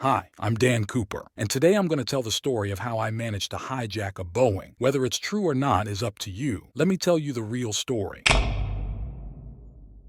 Hi, I'm Dan Cooper, and today I'm going to tell the story of how I managed to hijack a Boeing. Whether it's true or not is up to you. Let me tell you the real story.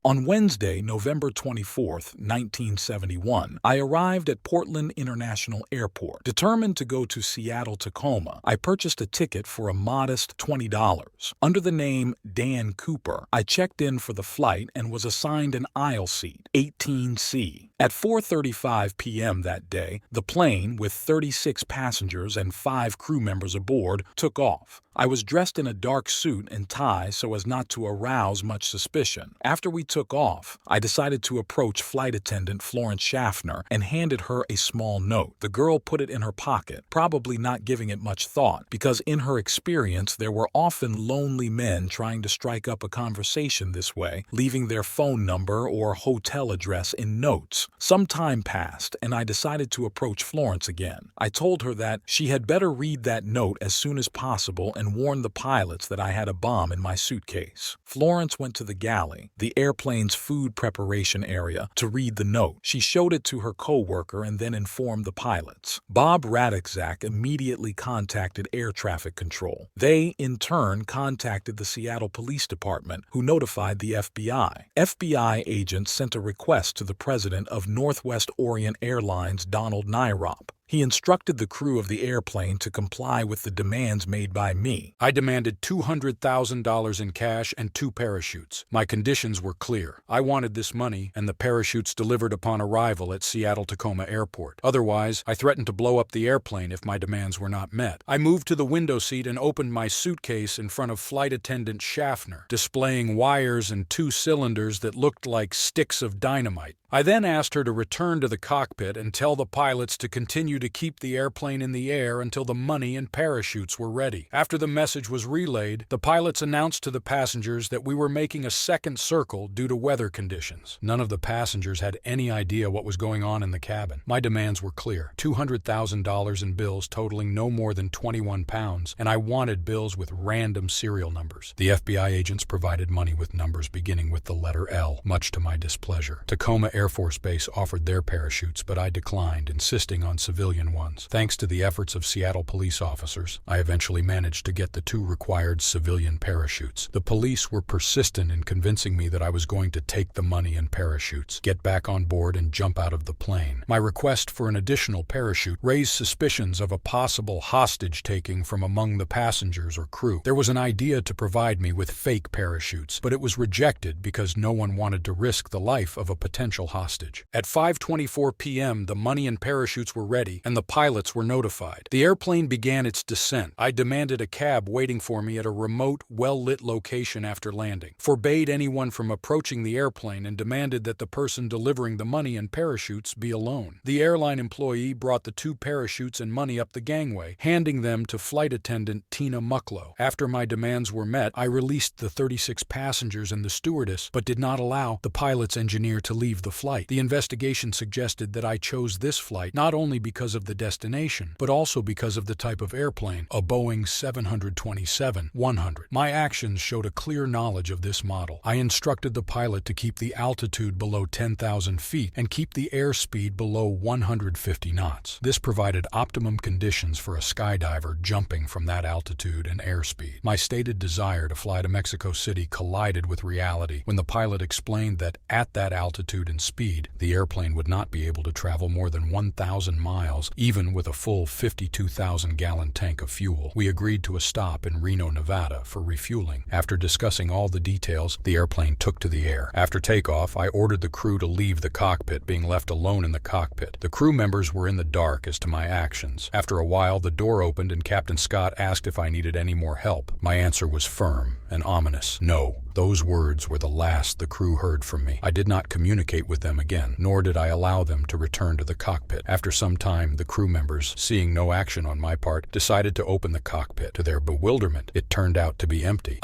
On Wednesday, November 24th, 1971, I arrived at Portland International Airport. Determined to go to Seattle-Tacoma, I purchased a ticket for a modest $20. Under the name Dan Cooper, I checked in for the flight and was assigned an aisle seat, 18C. At 4:35 p.m. that day, the plane, with 36 passengers and 5 crew members aboard, took off. I was dressed in a dark suit and tie so as not to arouse much suspicion. After we took off, I decided to approach flight attendant Florence Schaffner and handed her a small note. The girl put it in her pocket, probably not giving it much thought, because in her experience there were often lonely men trying to strike up a conversation this way, leaving their phone number or hotel address in notes. Some time passed, and I decided to approach Florence again. I told her that she had better read that note as soon as possible and warn the pilots that I had a bomb in my suitcase. Florence went to the galley, the airplane's food preparation area, to read the note. She showed it to her co-worker and then informed the pilots. Bob Radixak immediately contacted air traffic control. They, in turn, contacted the Seattle Police Department, who notified the FBI. FBI agents sent a request to the president of Northwest Orient Airlines, Donald Nyrop. He instructed the crew of the airplane to comply with the demands made by me. I demanded $200,000 in cash and 2 parachutes. My conditions were clear. I wanted this money and the parachutes delivered upon arrival at Seattle-Tacoma Airport. Otherwise, I threatened to blow up the airplane if my demands were not met. I moved to the window seat and opened my suitcase in front of flight attendant Schaffner, displaying wires and 2 cylinders that looked like sticks of dynamite. I then asked her to return to the cockpit and tell the pilots to continue to keep the airplane in the air until the money and parachutes were ready. After the message was relayed, the pilots announced to the passengers that we were making a second circle due to weather conditions. None of the passengers had any idea what was going on in the cabin. My demands were clear: $200,000 in bills totaling no more than 21 pounds, and I wanted bills with random serial numbers. The FBI agents provided money with numbers beginning with the letter L, much to my displeasure. Tacoma Air Force Base offered their parachutes, but I declined, insisting on civilian ones. Thanks to the efforts of Seattle police officers, I eventually managed to get the 2 required civilian parachutes. The police were persistent in convincing me that I was going to take the money and parachutes, get back on board, and jump out of the plane. My request for an additional parachute raised suspicions of a possible hostage-taking from among the passengers or crew. There was an idea to provide me with fake parachutes, but it was rejected because no one wanted to risk the life of a potential hostage. At 5:24 p.m., the money and parachutes were ready, and the pilots were notified. The airplane began its descent. I demanded a cab waiting for me at a remote, well-lit location after landing, forbade anyone from approaching the airplane, and demanded that the person delivering the money and parachutes be alone. The airline employee brought the 2 parachutes and money up the gangway, handing them to flight attendant Tina Mucklow. After my demands were met, I released the 36 passengers and the stewardess, but did not allow the pilot's engineer to leave the flight. The investigation suggested that I chose this flight not only because of the destination, but also because of the type of airplane, a Boeing 727-100. My actions showed a clear knowledge of this model. I instructed the pilot to keep the altitude below 10,000 feet and keep the airspeed below 150 knots. This provided optimum conditions for a skydiver jumping from that altitude and airspeed. My stated desire to fly to Mexico City collided with reality when the pilot explained that at that altitude and speed, the airplane would not be able to travel more than 1,000 miles, even with a full 52,000-gallon tank of fuel. We agreed to a stop in Reno, Nevada for refueling. After discussing all the details, the airplane took to the air. After takeoff, I ordered the crew to leave the cockpit, being left alone in the cockpit. The crew members were in the dark as to my actions. After a while, the door opened and Captain Scott asked if I needed any more help. My answer was firm and ominous: no. Those words were the last the crew heard from me. I did not communicate with them again, nor did I allow them to return to the cockpit. After some time, the crew members, seeing no action on my part, decided to open the cockpit. To their bewilderment, it turned out to be empty.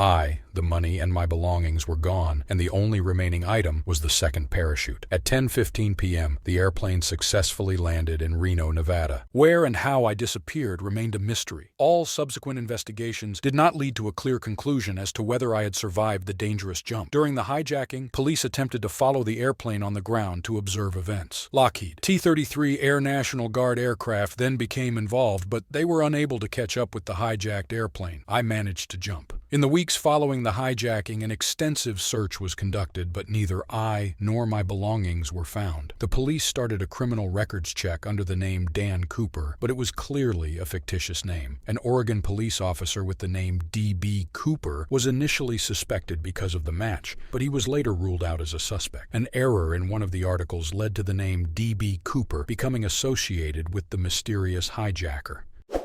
The money, and my belongings were gone, and the only remaining item was the second parachute. At 10:15 p.m., the airplane successfully landed in Reno, Nevada. Where and how I disappeared remained a mystery. All subsequent investigations did not lead to a clear conclusion as to whether I had survived the dangerous jump. During the hijacking, police attempted to follow the airplane on the ground to observe events. Lockheed T-33 Air National Guard aircraft then became involved, but they were unable to catch up with the hijacked airplane. I managed to jump. In the weeks following the hijacking, an extensive search was conducted, but neither I nor my belongings were found. The police started a criminal records check under the name Dan Cooper, but it was clearly a fictitious name. An Oregon police officer with the name D.B. Cooper was initially suspected because of the match, but he was later ruled out as a suspect. An error in one of the articles led to the name D.B. Cooper becoming associated with the mysterious hijacker.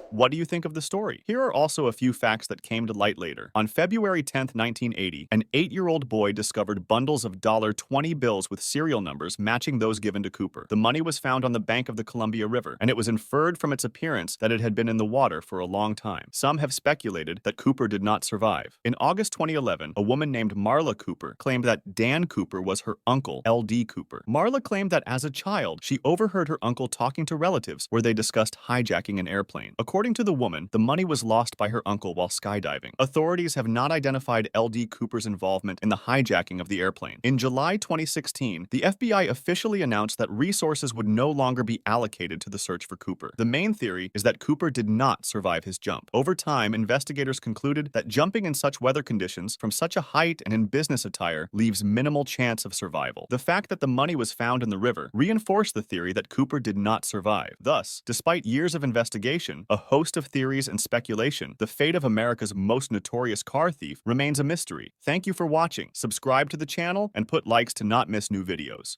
What do you think of the story? Here are also a few facts that came to light later. On February 10, 1980, an 8-year-old boy discovered bundles of $20 bills with serial numbers matching those given to Cooper. The money was found on the bank of the Columbia River, and it was inferred from its appearance that it had been in the water for a long time. Some have speculated that Cooper did not survive. In August 2011, a woman named Marla Cooper claimed that Dan Cooper was her uncle, L.D. Cooper. Marla claimed that as a child, she overheard her uncle talking to relatives where they discussed hijacking an airplane. According to the woman, the money was lost by her uncle while skydiving. Authorities have not identified L.D. Cooper's involvement in the hijacking of the airplane. In July 2016, the FBI officially announced that resources would no longer be allocated to the search for Cooper. The main theory is that Cooper did not survive his jump. Over time, investigators concluded that jumping in such weather conditions from such a height and in business attire leaves minimal chance of survival. The fact that the money was found in the river reinforced the theory that Cooper did not survive. Thus, despite years of investigation, a host of theories and speculation, the fate of America's most notorious car thief remains a mystery. Thank you for watching. Subscribe to the channel and put likes to not miss new videos.